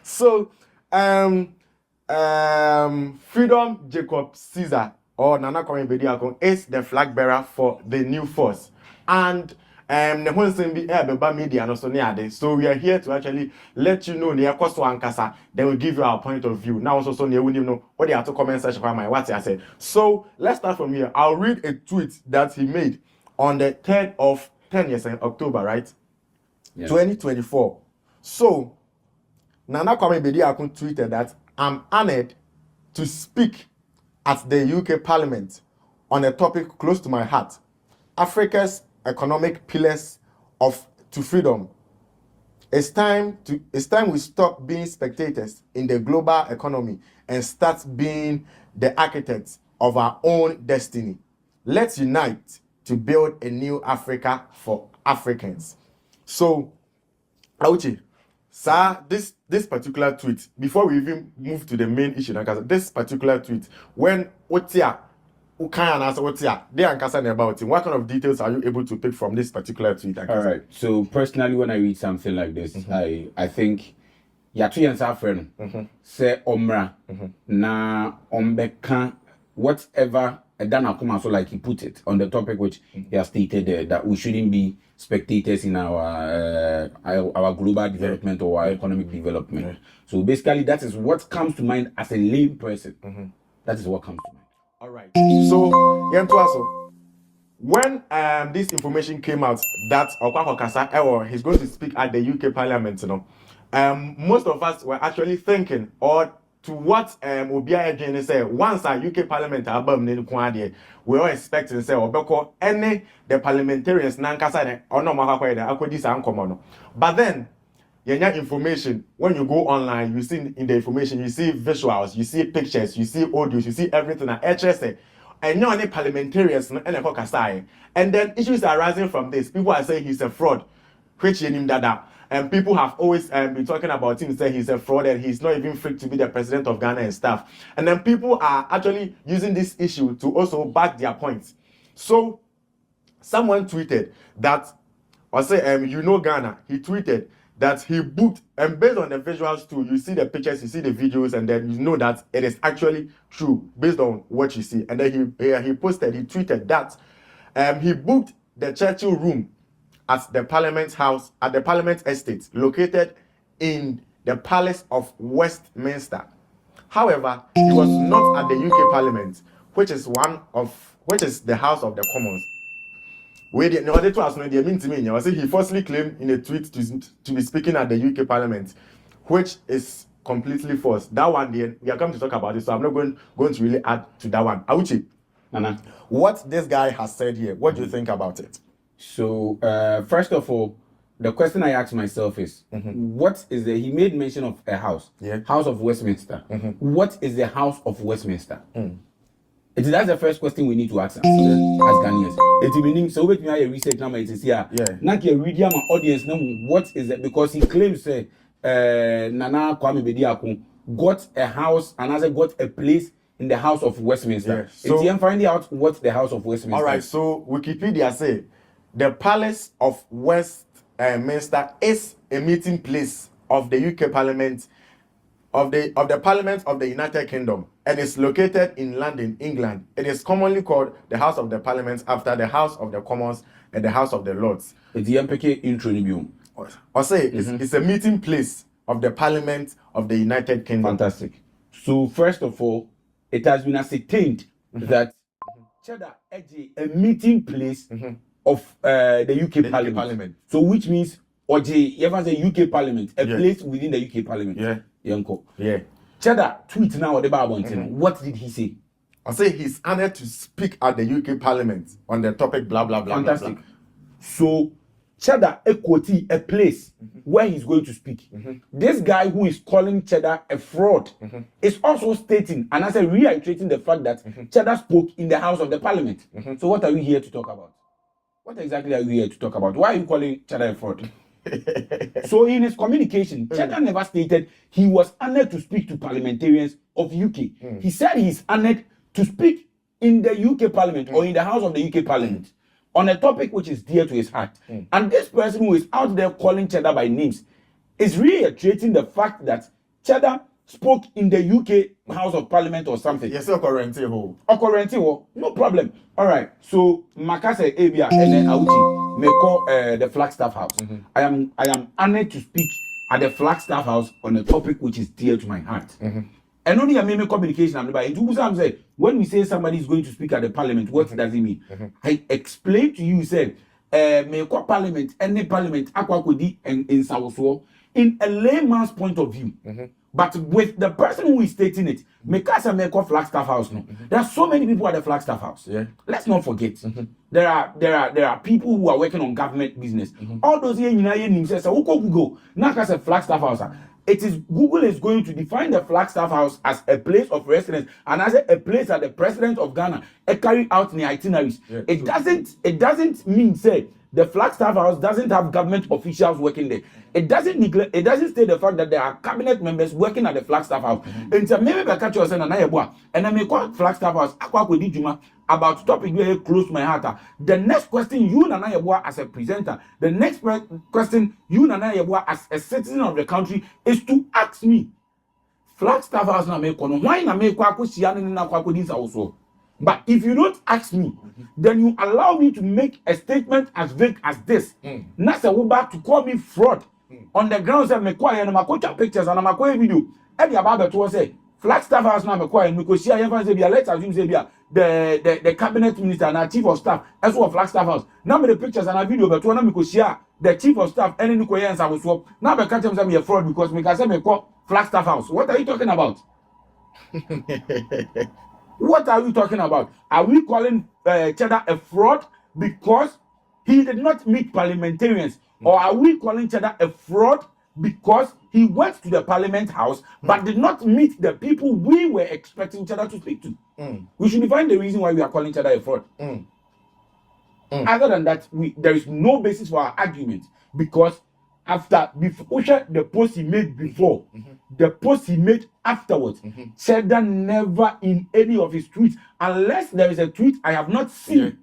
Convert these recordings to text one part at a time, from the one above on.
So, Freedom Jacob Caesar or Nana Kwame Bediako is the flag bearer for the new force, and the whole thing be media and also near. So we are here to actually let you know near Koso Ankasa. Then we give you our point of view. Now also near we know what they are to comment section for my what I said. So let's start from here. I'll read a tweet that he made on the 3rd of October, right? Yeah. 2024. So Nana Kwame Bediako tweeted that I'm honored to speak at the UK Parliament on a topic close to my heart: Africa's economic pillars to freedom. It's time we stop being spectators in the global economy and start being the architects of our own destiny. Let's unite to build a new Africa for Africans. So, Auchi, sir, this particular tweet, before we even move to the main issue, this particular tweet, when Otia about it, what kind of details are you able to pick from this particular tweet? All right. So personally, when I read something like this, I think Yatu and Safren say Omra na Ombeka whatever Danakuma, so like he put it on the topic which he has stated there, that we shouldn't be spectators in our global development or our economic development. So basically, that is what comes to mind as a lay person. That is what comes to mind. All right. So, when this information came out that Okwako Kasa he's going to speak at the UK Parliament, most of us were actually thinking, or to what Obia again say, once our UK Parliament album we are expecting say Obeko any the parliamentarians nankasa or no matter. But then information, when you go online, you see in the information, you see visuals, you see pictures, you see audios, you see everything at HSA. And no any parliamentarians and then issues are arising from this. People are saying he's a fraud, which him dada. And people have always been talking about him, saying he's a fraud and he's not even fit to be the president of Ghana and stuff. And then people are actually using this issue to also back their points. So someone tweeted that, or say Ghana, he tweeted that he booked, and based on the visuals too, you see the pictures, you see the videos, and then you know that it is actually true based on what you see. And then he tweeted that he booked the Churchill room at the Parliament House, at the Parliament Estate, located in the Palace of Westminster. However, he was not at the UK Parliament, which is the House of the Commons. He falsely claimed in a tweet to be speaking at the UK Parliament, which is completely false. That one, we are coming to talk about it, so I'm not going to really add to that one. Auchi, what this guy has said here, what do you think about it? So, first of all, the question I asked myself is, what is he made mention of a house, House of Westminster. What is the House of Westminster? That's the first question we need to ask as Ghanaians. It meaning so wait me a research now it is here. Not your reader my audience know what is it, because he claims Nana Kwame Bediako got a house and as got a place in the House of Westminster. So I'm finding out what the House of Westminster. All right, so Wikipedia say the Palace of Westminster is a meeting place of the UK Parliament of the Parliament of the United Kingdom, and is located in London, England. It is commonly called the House of the Parliament after the House of the Commons and the House of the Lords. It's a meeting place of the Parliament of the United Kingdom. Fantastic. So first of all, it has been ascertained that Cheddar is a meeting place of the UK Parliament. So which means you have a UK Parliament, a place within the UK Parliament. Cheddar tweet now the Bible. What did he say? I say he's honored to speak at the UK Parliament on the topic blah blah blah. Fantastic. Blah, blah. So Cheddar equity a place where he's going to speak. This guy who is calling Cheddar a fraud is also stating and as a reiterating the fact that Cheddar spoke in the House of the Parliament. So what are we here to talk about? What exactly are we here to talk about? Why are you calling Cheddar a fraud? So in his communication, Cheddar never stated he was honored to speak to parliamentarians of UK. He said he's honored to speak in the UK Parliament or in the House of the UK Parliament on a topic which is dear to his heart. And this person who is out there calling Cheddar by names is reiterating the fact that Cheddar spoke in the UK House of Parliament or something. Yes, sir, currently ho. No problem. All right. So Makase Abia and then Auchi may call the Flagstaff House. I am honored to speak at the Flagstaff House on a topic which is dear to my heart. And only a meme communication. I'm saying when we say somebody is going to speak at the Parliament, what does it mean? I explain to you, say, may call Parliament, any Parliament, Aquakudi and in Sawoso, in a layman's point of view. But with the person who is stating it, Mekasa Meko Flagstaff House. No, there are so many people at the Flagstaff House. Yeah. Let's not forget. There are people who are working on government business. All those here in say, Google, not as a Flagstaff House. It is Google is going to define the Flagstaff House as a place of residence and as a place that the president of Ghana carry out in the itineraries. Yeah, it doesn't mean say the Flagstaff House doesn't have government officials working there. It doesn't state the fact that there are cabinet members working at the Flagstaff House. And so maybe I catch you and I may call Flagstaff House about topic where close my heart. The next question you Nana as a presenter, the next question you Nana as a citizen of the country is to ask me, Flagstaff House na me kono, why na me kwa kusiana na kwa kudinsa also? But if you don't ask me, then you allow me to make a statement as vague as this. Nasa woba to call me fraud on the grounds that me quiet and my pictures and my video. Every about to say Flagstaff House now me quiet because she have say let's assume say the cabinet minister and our chief of staff as well Flagstaff House. Now me the pictures and a video but one because share the chief of staff any new and I was swap. Now me catch him say me a fraud because me can say me call Flagstaff House. What are you talking about? What are we talking about? Are we calling Cheddar a fraud because he did not meet parliamentarians? Or are we calling Cheddar a fraud because he went to the parliament house but did not meet the people we were expecting Cheddar to speak to? We should define the reason why we are calling Cheddar a fraud. Other than that, there is no basis for our argument because before the post he made before, the post he made afterwards, Cheddar never in any of his tweets, unless there is a tweet I have not seen,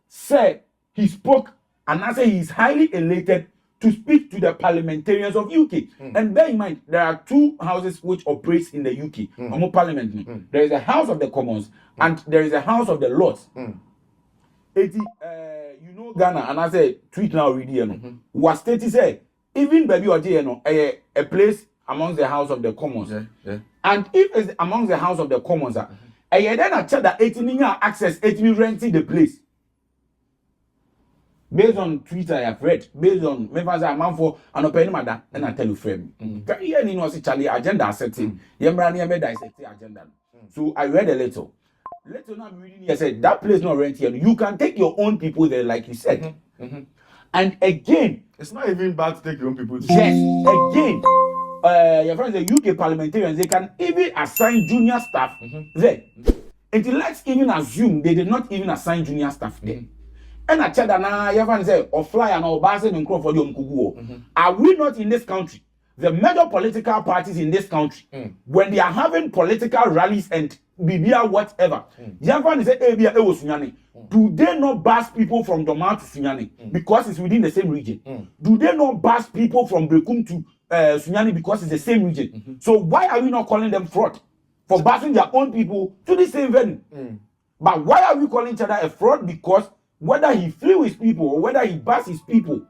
said he spoke and I say he is highly elated to speak to the parliamentarians of UK. And bear in mind, there are two houses which operate in the UK, parliament. There is a House of the Commons and there is a House of the Lords. You know Ghana, and I say tweet now already, was stated say even baby or a place amongst the House of the Commons. And if it's amongst the House of the Commons, then a Cheddar 18 access 18 renting the place. Based on Twitter I have read, based on members a man for an open matter, and I tell you frame. Here you know Charlie agenda setting. Yemrani made dissecting agenda. So I read a little. Later on I'm reading here said that place not rent here. You can take your own people there, like you said. And again, it's not even bad to take your own people. Yes, again, your friends, the UK parliamentarians, they can even assign junior staff there. Until let's even assume they did not even assign junior staff there. And I said that your friends say, or fly and or basin and crop for the Mkuguo. Are we not in this country? The major political parties in this country, when they are having political rallies and Bibia whatever, your friends say, do they not bash people from Doma to Sunyani because it's within the same region? Do they not bash people from Brekum to Sunyani because it's the same region? So why are we not calling them fraud for bashing their own people to the same venue? But why are we calling Cheddar a fraud? Because whether he flew his people or whether he bashed his people,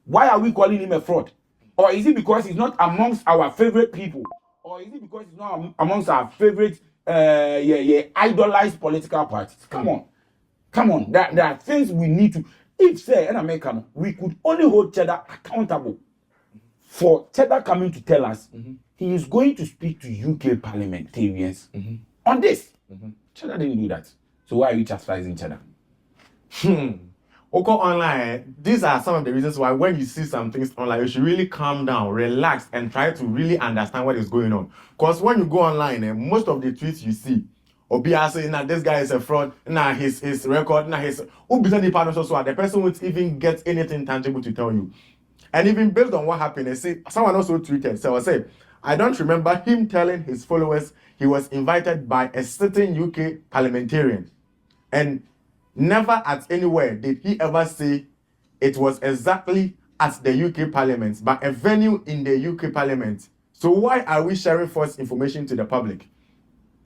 why are we calling him a fraud? Or is it because he's not amongst our favorite people? Or is it because he's not amongst our favorite idolized political parties? Come on. There are things we need to. If say in America, we could only hold Cheddar accountable for Cheddar coming to tell us he is going to speak to UK parliamentarians on this. Cheddar didn't do that. So why are we chastising Cheddar? Oko online, these are some of the reasons why when you see some things online, you should really calm down, relax, and try to really understand what is going on. Because when you go online, most of the tweets you see, Obia saying that this guy is a fraud, his record, his the person won't even get anything tangible to tell you. And even based on what happened, they say someone also tweeted, so I say, I don't remember him telling his followers he was invited by a certain UK parliamentarian. And never at anywhere did he ever say it was exactly at the UK Parliament, but a venue in the UK Parliament So why are we sharing false information to the public?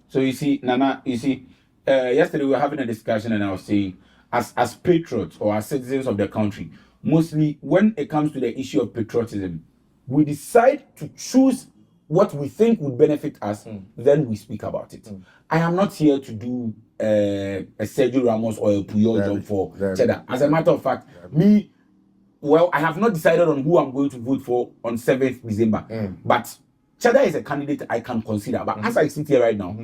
So you see, Nana, yesterday we were having a discussion and I was saying, as patriots or as citizens of the country, mostly when it comes to the issue of patriotism, we decide to choose what we think would benefit us, then we speak about it. I am not here to do a Sergio Ramos or a Puyol job for Cheddar. As a matter of fact, I have not decided on who I'm going to vote for on 7th December. But Cheddar is a candidate I can consider. But as I sit here right now,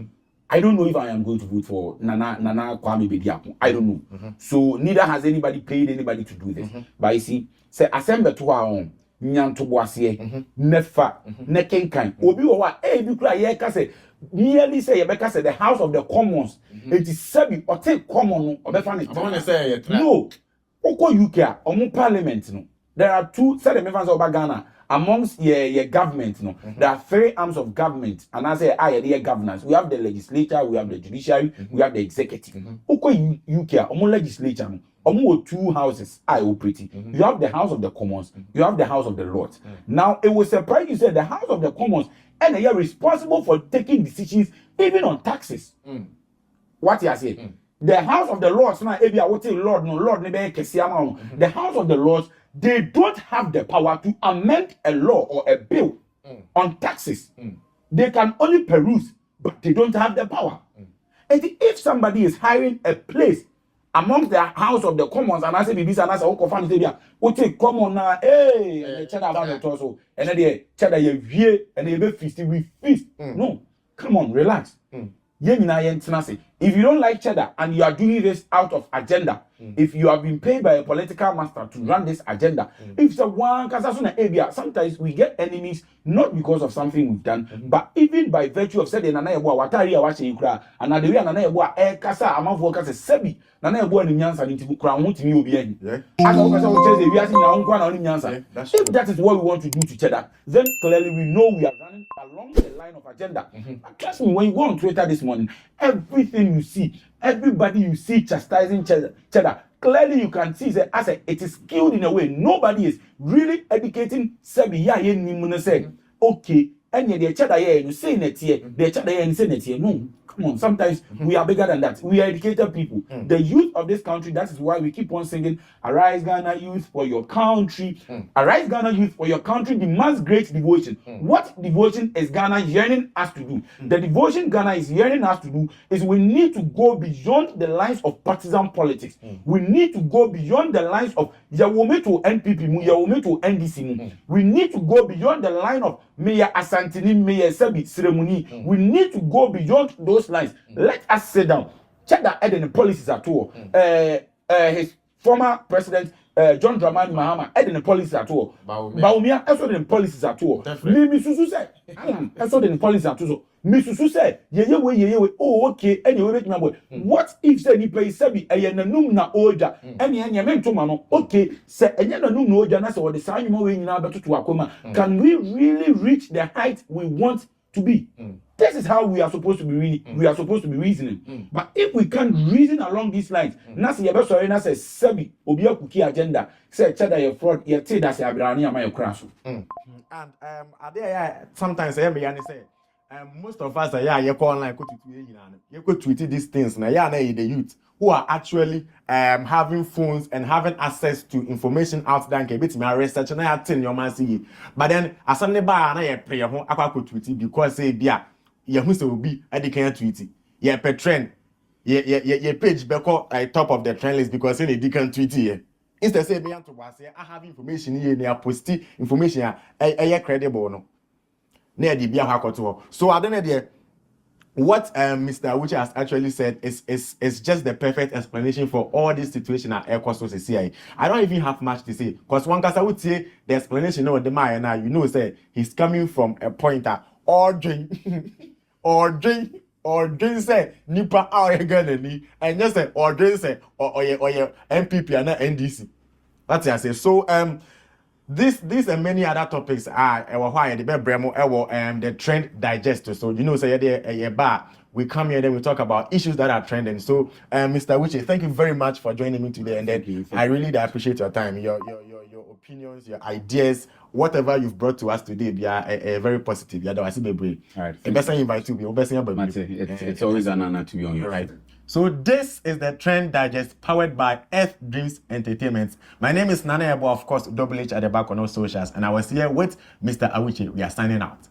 I don't know if I am going to vote for Nana Kwame Bediako. I don't know. So neither has anybody paid anybody to do this. But you see, say assemble to our own. Nyanto boasie nefa nekenkan obi wo wa bi kura ye ka say nearly say ye be ka say the House of the Commons it is sabi o take common no obefa ne I want to say no oko UK omo parliament no there are two say the members of Ghana amongst your government no there are 3 arms of government and I say the governance. We have the legislature, we have the judiciary, we have the executive. Oko UK omo legislature no 2 houses are operating. You have the House of the Commons, you have the House of the Lords. Now, it will surprise you that the House of the Commons and they are responsible for taking decisions even on taxes. What you say? The House of the Lords, now, if you are Lord, the House of the Lords, they don't have the power to amend a law or a bill on taxes. They can only peruse, but they don't have the power. And if somebody is hiring a place amongst the House of the Commons and I say Bibis and I say Okofan Tebia, we take common now, hey, cheddar about the torso, and then the cheddar ye and they be feasting with feast. No, come on, relax. If you don't like cheddar and you are doing this out of agenda, if you have been paid by a political master to run this agenda, if someone sometimes we get enemies not because of something we've done, but even by virtue of saying Nana Yeboah watari awache ikra, and the way Nana Yeboah kasa amafo kasa sebi Nana Yeboah ni nyansa ni tikura wonti obi en. If that is what we want to do to cheddar, then clearly we know we are running along the line of agenda. But trust me, when you go on Twitter this morning, everything you see, everybody you see chastising cheddar, clearly you can see that as it is skewed in a way. Nobody is really educating Sebi say, okay, and the cheddar you say it here, the cheddar and say it here. No, come on, sometimes we are bigger than that. We are educated people. The youth of this country, that is why we keep on singing, arise Ghana youth for your country. Arise Ghana youth for your country demands great devotion. What devotion is Ghana yearning us to do? The devotion Ghana is yearning us to do is we need to go beyond the lines of partisan politics. We need to go beyond the lines of Yawome to NPP, Yawome to NDC. We need to go beyond the line of Mayor Asantini, Mayor Sebi, Ceremony. We need to go beyond those lines. Let us sit down. Check that Eden policies at all. His former president John Dramani Mahama Eden policies at all. Baumia also the policies at all. Me susu say, also the policies at all. Me susu say, ye. Oh okay. Anyway, make my boy. What if say ni pay sebi nanum na oja? Any mento mano. Okay. Say nanum na oja na say what the sign mo we nyina beto to akoma. Can we really reach the height we want to be? This is how we are supposed to be reasoning. But if we can't reason along these lines, Nasi Yabeso na say Sebi Obia Kuki agenda, say cheddar your fraud, your tea that say Abrani am your crash. And are there sometimes say most of us are you call online you could tweet these things now the youth who are actually having phones and having access to information out there and bit my research and I attend your man see. But then as suddenly buy na prayer home akwa tweet it because say bia ye hu say obi e can tweet it. Ye per trend ye page beko top of the trend list because say they can tweet it. Instead say me to was I have information here they post information credible no. Na dey bia hakoto. So I don't know there what Mr. Awuchi has actually said is just the perfect explanation for all this situation at Air Coastal CCI. I don't even have much to say because one case I would say the explanation of the man now say he's coming from a pointer or drink say nipa Ghana ni and just say or drink say or MPP and NDC. That's what I say. So this and many other topics are why the Bremo the trend digester. So say a bar we come here then we talk about issues that are trending. So Mr. Wichi, thank you very much for joining me today, and then I really appreciate your time, your opinions, your ideas whatever you've brought to us today be a very positive. Yeah, that's be brave. All right. The best thing invite you, the best thing about Mate, it's always an honor to be on your right. show. So this is the Trend Digest powered by Earth Dreams Entertainment. My name is Nana Ebo, of course, Double H at the back on all socials, and I was here with Mr. Awuche. We are signing out.